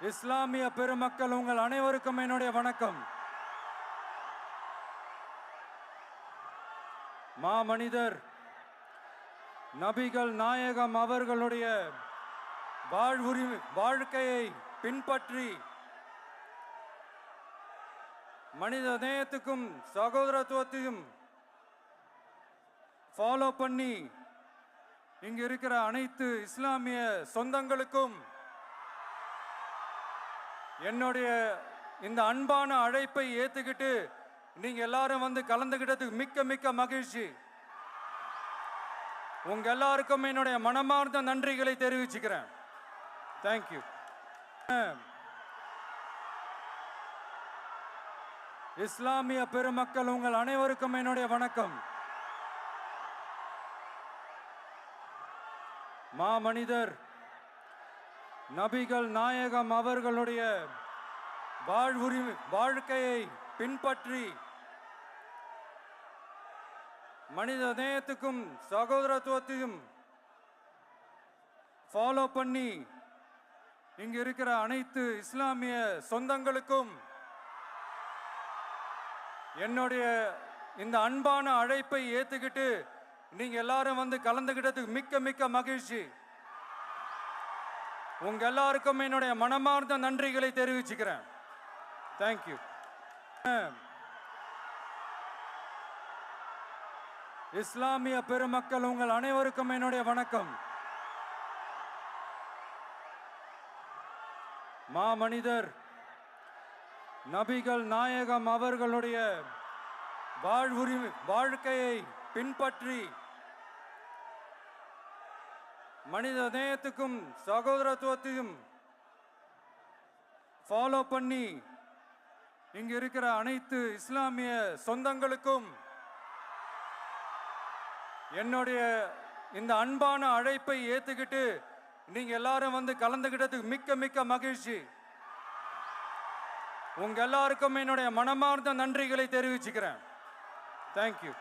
இஸ்லாமிய பெருமக்கள் உங்கள் அனைவருக்கும் என்னுடைய வணக்கம். மாமனிதர் நபிகள் நாயகம் அவர்களுடைய வாழ்க்கையை பின்பற்றி மனித நேயத்துக்கும் சகோதரத்துவத்தையும் ஃபாலோ பண்ணி இங்க இருக்கிற அனைத்து இஸ்லாமிய சொந்தங்களுக்கும் என்னுடைய இந்த அன்பான அழைப்பை ஏத்துக்கிட்டு நீங்க எல்லாரும் வந்து கலந்துகிட்டதுக்கு மிக்க மிக்க மகிழ்ச்சி. உங்க எல்லாருக்கும் என்னுடைய மனமார்ந்த நன்றிகளை தெரிவிச்சுக்கிறேன். தேங்க்யூ. இஸ்லாமிய பெருமக்கள் உங்கள் அனைவருக்கும் என்னுடைய வணக்கம். மாமனிதர் நபிகள் நாயகம் அவர்களுடைய வாழ்க்கையை பின்பற்றி மனித நேயத்துக்கும் சகோதரத்துவத்தையும் ஃபாலோ பண்ணி இங்க இருக்கிற அனைத்து இஸ்லாமிய சொந்தங்களுக்கும் என்னுடைய இந்த அன்பான அழைப்பை ஏத்துக்கிட்டு நீங்க எல்லாரும் வந்து கலந்துகிட்டதுக்கு மிக்க மிக்க மகிழ்ச்சி. உங்க எல்லாருக்கும் என்னுடைய மனமார்ந்த நன்றிகளை தெரிவிச்சுக்கிறேன். தேங்க்யூ. இஸ்லாமிய பெருமக்கள் உங்கள் அனைவருக்கும் என்னுடைய வணக்கம். மாமனிதர் நபிகள் நாயகம் அவர்களுடைய வாழ்க்கையை பின்பற்றி மனித நேயத்துக்கும் சகோதரத்துவத்தையும் ஃபாலோ பண்ணி இங்க இருக்கிற அனைத்து இஸ்லாமிய சொந்தங்களுக்கும் என்னுடைய இந்த அன்பான அழைப்பை ஏத்துக்கிட்டு நீங்க எல்லாரும் வந்து கலந்துகிட்டதுக்கு மிக்க மிக்க மகிழ்ச்சி. உங்க எல்லாருக்கும் என்னுடைய மனமார்ந்த நன்றிகளை தெரிவிச்சுக்கிறேன். தேங்க்யூ.